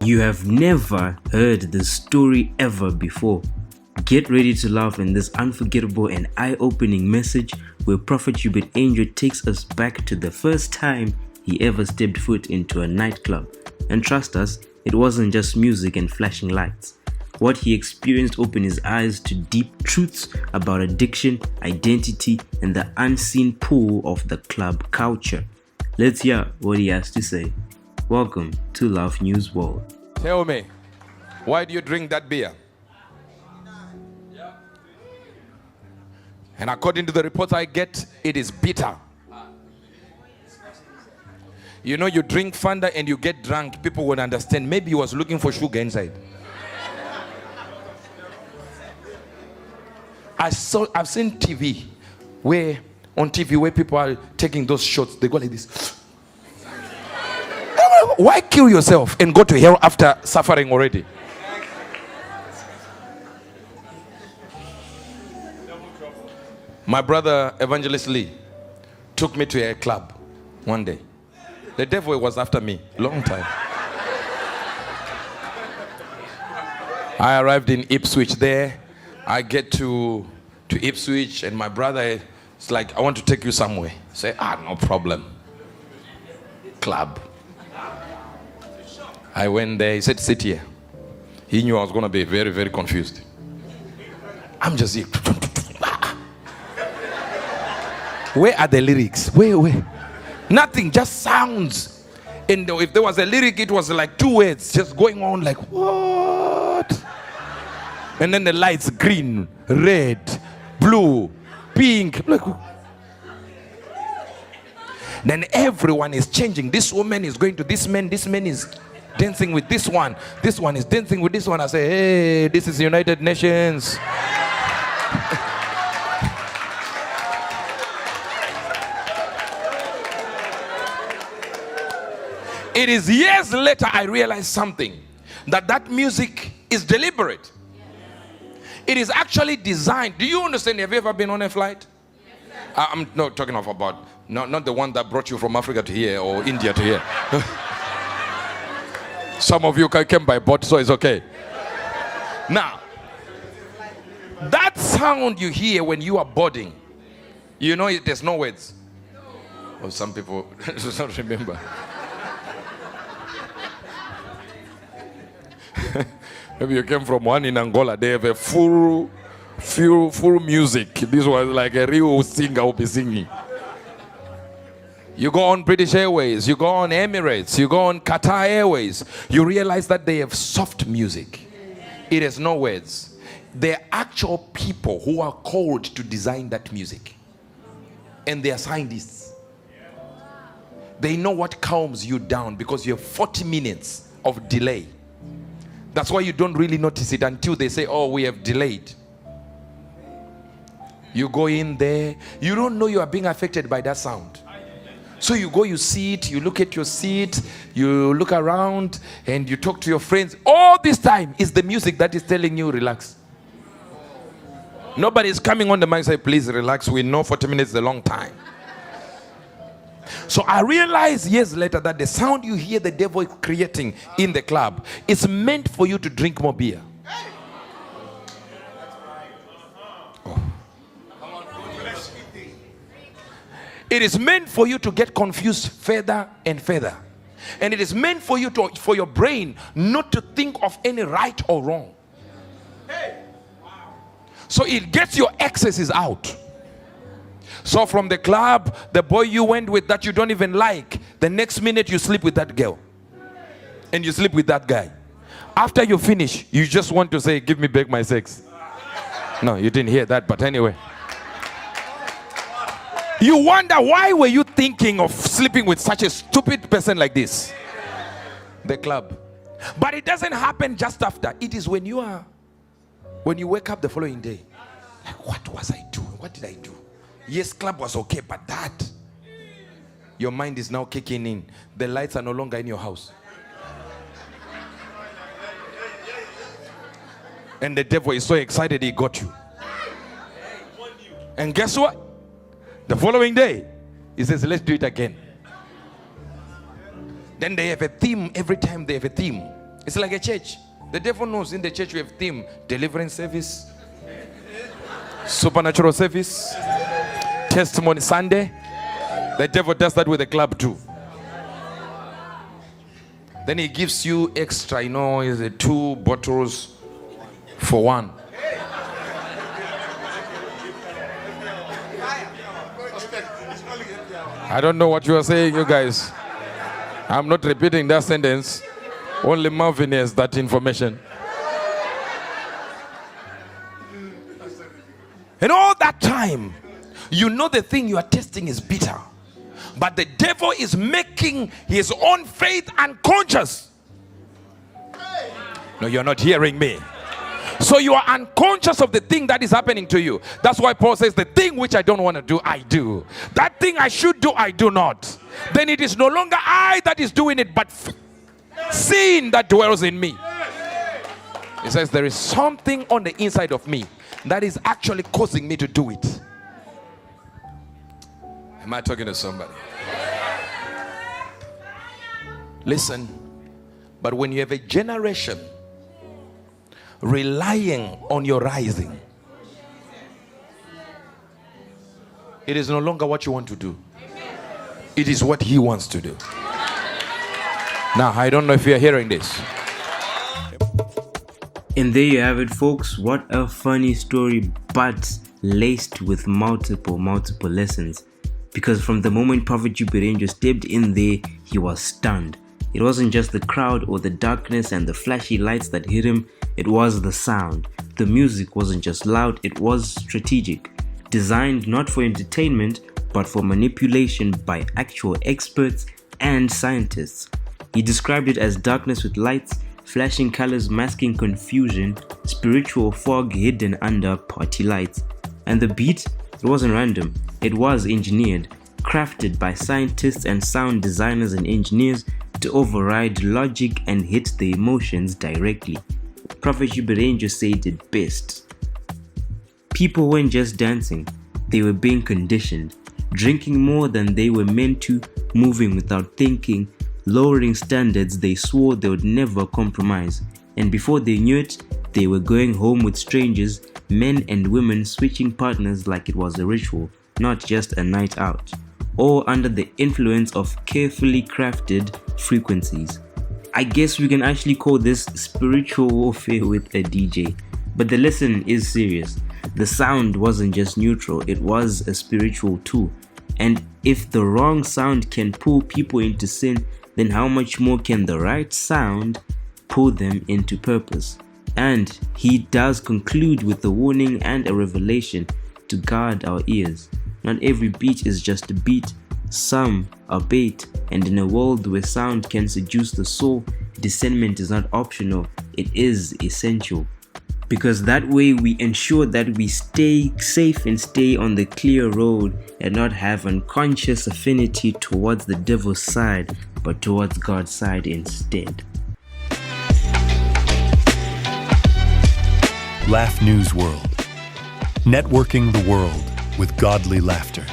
You have never heard this story ever before. Get ready to laugh in this unforgettable and eye-opening message where Prophet Uebert Angel takes us back to the first time he ever stepped foot into a nightclub. And trust us, it wasn't just music and flashing lights. What he experienced opened his eyes to deep truths about addiction, identity, and the unseen pull of the club culture. Let's hear what he has to say. Welcome to LaughNewsWorld. Tell me, why do you drink that beer? And according to the reports I get, it is bitter. You know, you drink Fanta and you get drunk, people would understand. Maybe he was looking for sugar inside. I've seen TV where people are taking those shots, they go like this. Why kill yourself and go to hell after suffering already? My brother Evangelist Lee took me to a club one day. The devil was after me long time. I arrived in Ipswich there. I get to Ipswich and my brother is like, I want to take you somewhere. I say, no problem. Club. I went there, he said, sit here. He knew I was going to be very, very confused. I'm just here. Where are the lyrics? Where? Nothing, just sounds. And if there was a lyric, it was like 2 words just going on like, what? And then the lights, green, red, blue, pink. Like, then everyone is changing. This woman is going to this man is dancing with this one is dancing with this one. I say, hey, this is United Nations. It is years later I realized something, that music is deliberate. It is actually designed. Do you understand? Have you ever been on a flight? I'm not talking about not the one that brought you from Africa to here or India to here. Some of you came by boat, so it's okay. Now, that sound you hear when you are boarding, you know there's no words. Or some people don't remember. Maybe you came from one in Angola, they have a full music. This was like a real singer will be singing. You go on British Airways, you go on Emirates, you go on Qatar Airways, you realize that they have soft music. It has no words. They're actual people who are called to design that music. And they are scientists. They know what calms you down because you have 40 minutes of delay. That's why you don't really notice it until they say, oh, we have delayed. You go in there, you don't know you are being affected by that sound. So you go, you sit, you look at your seat, you look around, and you talk to your friends. All this time is the music that is telling you, relax. Nobody is coming on the mic and say, please relax. We know 40 minutes is a long time. So I realized years later that the sound you hear the devil creating in the club is meant for you to drink more beer. It is meant for you to get confused further and further. And it is meant for you for your brain not to think of any right or wrong. So it gets your excesses out. So from the club, the boy you went with that you don't even like, the next minute you sleep with that girl. And you sleep with that guy. After you finish, you just want to say, give me back my sex. No, you didn't hear that, but anyway. You wonder, why were you thinking of sleeping with such a stupid person like this? The club. But it doesn't happen just after. It is when you wake up the following day. Like, what was I doing? What did I do? Yes, club was okay, but that. Your mind is now kicking in. The lights are no longer in your house. And the devil is so excited he got you. And guess what? The following day, he says, let's do it again. Then they have a theme every time they have a theme. It's like a church. The devil knows in the church we have theme: deliverance service, supernatural service, testimony Sunday. The devil does that with the club too. Then he gives you extra, is it 2 bottles for 1. I don't know what you are saying, you guys. I'm not repeating that sentence. Only Marvin has that information. And all that time, the thing you are testing is bitter. But the devil is making his own faith unconscious. No, you're not hearing me. So you are unconscious of the thing that is happening to you. That's why Paul says, the thing which I don't want to do, I do. That thing I should do, I do not. Then it is no longer I that is doing it, but sin that dwells in me. He says there is something on the inside of me that is actually causing me to do it. Am I talking to somebody? Listen, but when you have a generation relying on your rising, it is no longer what you want to do. It is what he wants to do. Now, I don't know if you're hearing this. And there you have it, folks. What a funny story, but laced with multiple lessons. Because from the moment Prophet Uebert Angel stepped in there, he was stunned. It wasn't just the crowd or the darkness and the flashy lights that hit him, it was the sound. The music wasn't just loud, it was strategic. Designed not for entertainment, but for manipulation by actual experts and scientists. He described it as darkness with lights, flashing colors masking confusion, spiritual fog hidden under party lights. And the beat, it wasn't random, it was engineered, crafted by scientists and sound designers and engineers to override logic and hit the emotions directly. Prophet Uebert Angel said it best. People weren't just dancing, they were being conditioned, drinking more than they were meant to, moving without thinking, lowering standards they swore they would never compromise. And before they knew it, they were going home with strangers, men and women switching partners like it was a ritual, not just a night out. All under the influence of carefully crafted frequencies. I guess we can actually call this spiritual warfare with a DJ. But the lesson is serious. The sound wasn't just neutral, it was a spiritual tool. And if the wrong sound can pull people into sin, then how much more can the right sound pull them into purpose? And he does conclude with a warning and a revelation to guard our ears. Not every beat is just a beat, some are bait, and in a world where sound can seduce the soul, discernment is not optional, it is essential. Because that way we ensure that we stay safe and stay on the clear road and not have unconscious affinity towards the devil's side, but towards God's side instead. LaughNewsWorld. Networking the world with godly laughter.